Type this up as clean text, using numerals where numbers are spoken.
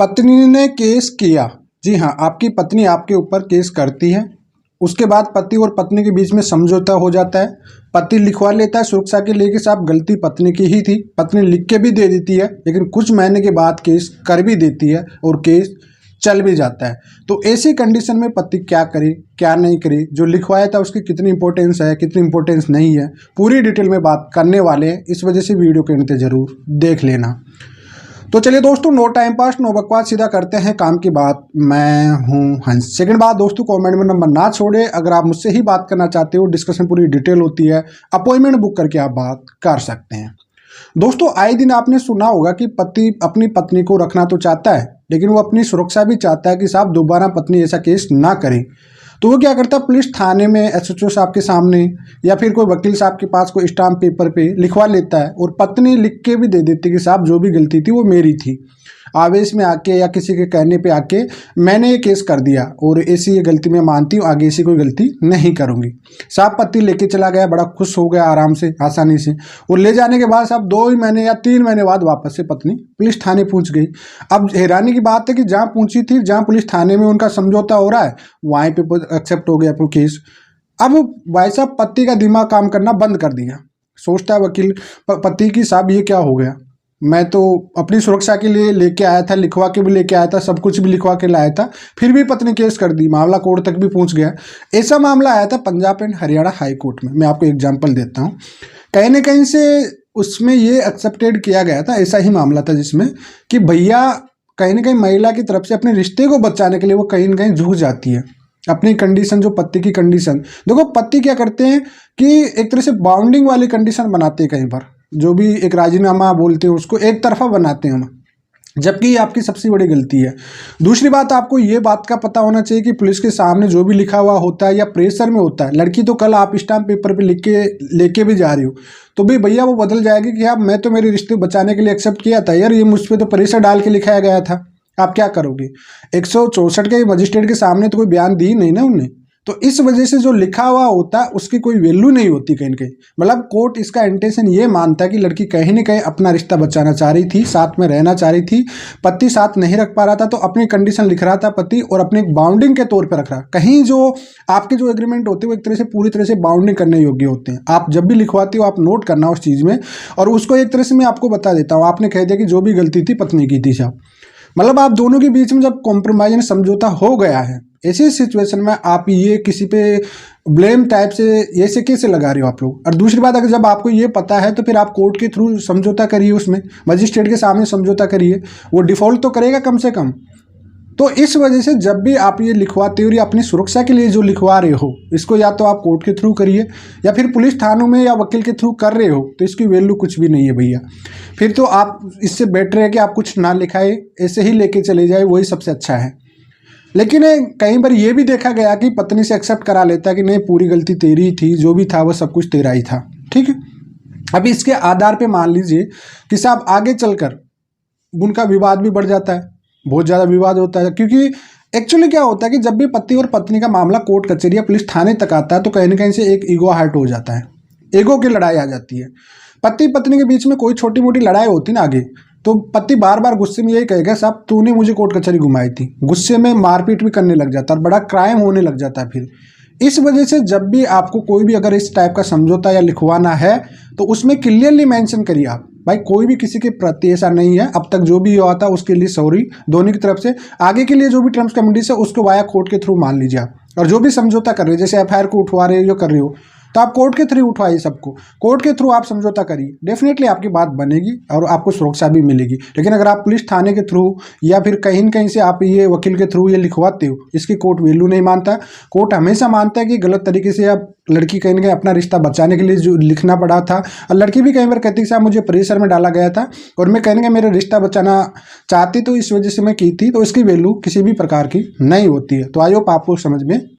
पत्नी ने केस किया। जी हाँ, आपकी पत्नी आपके ऊपर केस करती है। उसके बाद पति और पत्नी के बीच में समझौता हो जाता है। पति लिखवा लेता है सुरक्षा के लिए कि साहब गलती पत्नी की ही थी। पत्नी लिख के भी दे देती है, लेकिन कुछ महीने के बाद केस कर भी देती है और केस चल भी जाता है। तो ऐसी कंडीशन में पति क्या करे, क्या नहीं करे, जो लिखवाया था उसकी कितनी इंपॉर्टेंस है, कितनी इंपॉर्टेंस नहीं है, पूरी डिटेल में बात करने वाले हैं। इस वजह से वीडियो के अंत जरूर देख लेना। तो चलिए दोस्तों, नो टाइम पास नो बकवास, सीधा करते हैं काम की बात। मैं हूं हंस। सेकंड बात दोस्तों, कमेंट में नंबर ना छोड़े। अगर आप मुझसे ही बात करना चाहते हो, डिस्कशन पूरी डिटेल होती है, अपॉइंटमेंट बुक करके आप बात कर सकते हैं। दोस्तों, आए दिन आपने सुना होगा कि पति अपनी पत्नी को रखना तो चाहता है, लेकिन वो अपनी सुरक्षा भी चाहता है कि साहब दोबारा पत्नी ऐसा केस ना करे। तो वो क्या करता है, पुलिस थाने में एसएचओ साहब के सामने या फिर कोई वकील साहब के पास कोई स्टाम्प पेपर पे लिखवा लेता है और पत्नी लिख के भी दे देती है कि साहब जो भी गलती थी वो मेरी थी। आवेश में आके या किसी के कहने पे आके मैंने ये केस कर दिया और ऐसी ये गलती मैं मानती हूँ, आगे ऐसी कोई गलती नहीं करूँगी। साहब पति लेके चला गया, बड़ा खुश हो गया आराम से, आसानी से। और ले जाने के बाद साहब 2 महीने या 3 महीने बाद वापस से पत्नी पुलिस थाने पहुँच गई। अब हैरानी की बात है कि जहाँ पहुँची थी, जहाँ पुलिस थाने में उनका समझौता हो रहा है, वहीं पे एक्सेप्ट हो गया केस। अब भाई साहब पति का दिमाग काम करना बंद कर दिया। सोचता है वकील पति की, साहब ये क्या हो गया, मैं तो अपनी सुरक्षा के लिए लेके आया था, लिखवा के भी लेके आया था, सब कुछ भी लिखवा के लाया था, फिर भी पत्नी केस कर दी, मामला कोर्ट तक भी पहुंच गया। ऐसा मामला आया था Punjab and Haryana high court में। मैं आपको एग्जांपल देता हूं, कहीं ना कहीं से उसमें ये एक्सेप्टेड किया गया था। ऐसा ही मामला था जिसमें कि भैया कहीं ना कहीं महिला की तरफ से अपने रिश्ते को बचाने के लिए वो कहीं ना कहीं झुक जाती है। अपनी कंडीशन, जो पति की कंडीशन, देखो पति क्या करते हैं कि एक तरह से बाउंडिंग वाली कंडीशन बनाते हैं। कहीं पर जो भी एक राजीनामा बोलते हैं उसको एक तरफा बनाते हैं हम, जबकि ये आपकी सबसे बड़ी गलती है। दूसरी बात, आपको ये बात का पता होना चाहिए कि पुलिस के सामने जो भी लिखा हुआ होता है या प्रेशर में होता है, लड़की तो कल आप स्टाम्प पेपर पे लिख के लेके भी जा रही हो, तो भी भैया वो बदल जाएगी कि आप, मैं तो मेरे रिश्ते बचाने के लिए एक्सेप्ट किया था यार, ये मुझ पर तो प्रेशर डाल के लिखाया गया था। आप क्या करोगे? 164 के मजिस्ट्रेट के सामने तो कोई बयान दी नहीं ना उनने। तो इस वजह से जो लिखा हुआ होता है उसकी कोई वैल्यू नहीं होती कहीं कहीं। मतलब कोर्ट इसका इंटेंशन ये मानता है कि लड़की कहीं ना कहीं अपना रिश्ता बचाना चाह रही थी, साथ में रहना चाह रही थी, पति साथ नहीं रख पा रहा था, तो अपनी कंडीशन लिख रहा था पति, और अपने बाउंडिंग के तौर पर रख रहा। कहीं जो आपके जो एग्रीमेंट होते हैं वो एक तरह से पूरी तरह से बाउंडिंग करने योग्य होते हैं। आप जब भी लिखवाती हो आप नोट करना उस चीज़ में, और उसको एक तरह से मैं आपको बता देता हूँ, आपने कह दिया कि जो भी गलती थी पत्नी की थी साहब, मतलब आप दोनों के बीच में जब कॉम्प्रोमाइज एंड समझौता हो गया है, ऐसी सिचुएशन में आप ये किसी पे ब्लेम टाइप से ऐसे कैसे लगा रहे हो आप लोग। और दूसरी बात, अगर जब आपको ये पता है तो फिर आप कोर्ट के थ्रू समझौता करिए, उसमें मजिस्ट्रेट के सामने समझौता करिए, वो डिफॉल्ट तो करेगा कम से कम। तो इस वजह से जब भी आप ये लिखवाते हो या अपनी सुरक्षा के लिए जो लिखवा रहे हो, इसको या तो आप कोर्ट के थ्रू करिए या फिर पुलिस थानों में या वकील के थ्रू कर रहे हो, तो इसकी वैल्यू कुछ भी नहीं है भैया। फिर तो आप, इससे बेटर है कि आप कुछ ना लिखाए, ऐसे ही लेके चले जाए, वही सबसे अच्छा है। लेकिन कई बार ये भी देखा गया कि पत्नी से एक्सेप्ट करा लेता है कि नहीं पूरी गलती तेरी ही थी, जो भी था वो सब कुछ तेरा ही था, ठीक है। अब इसके आधार पे मान लीजिए कि साहब आगे चलकर उनका विवाद भी बढ़ जाता है, बहुत ज़्यादा विवाद होता है। क्योंकि एक्चुअली क्या होता है कि जब भी पति और पत्नी का मामला कोर्ट कचहरी या पुलिस थाने तक आता है तो कहीं ना कहीं से एक ईगो हर्ट हो जाता है, ईगो की लड़ाई आ जाती है। पति पत्नी के बीच में कोई छोटी मोटी लड़ाई होती ना आगे, तो पति बार बार गुस्से में यही कहेगा साहब तूने मुझे कोर्ट कचहरी घुमाई थी, गुस्से में मारपीट भी करने लग जाता है और बड़ा क्राइम होने लग जाता है। फिर इस वजह से जब भी आपको कोई भी अगर इस टाइप का समझौता या लिखवाना है तो उसमें क्लियरली मेंशन करिए आप, भाई कोई भी किसी के प्रति ऐसा नहीं है, अब तक जो भी हुआ था उसके लिए सॉरी दोनों की तरफ से, आगे के लिए जो भी टर्म्स कंडीशन है उसको वाया कोर्ट के थ्रू मान लीजिए आप। और जो भी समझौता कर रहे हो, जैसे एफआईआर को उठवा रहे हो, जो कर रहे हो, तो आप कोर्ट के थ्रू उठवाइए सबको, कोर्ट के थ्रू आप समझौता करिए, डेफिनेटली आपकी बात बनेगी और आपको सुरक्षा भी मिलेगी। लेकिन अगर आप पुलिस थाने के थ्रू या फिर कहीं न कहीं से आप ये वकील के थ्रू ये लिखवाते हो, इसकी कोर्ट वैल्यू नहीं मानता। कोर्ट हमेशा मानता है कि गलत तरीके से आप लड़की कहीं ना कहीं अपना रिश्ता बचाने के लिए जो लिखना पड़ा था, और लड़की भी कई बार कहती है साहब मुझे प्रेशर में डाला गया था और मैं कहीं ना कहीं मेरा रिश्ता बचाना चाहती तो इस वजह से मैं की थी, तो इसकी वैल्यू किसी भी प्रकार की नहीं होती है। तो आई होप आपको समझ में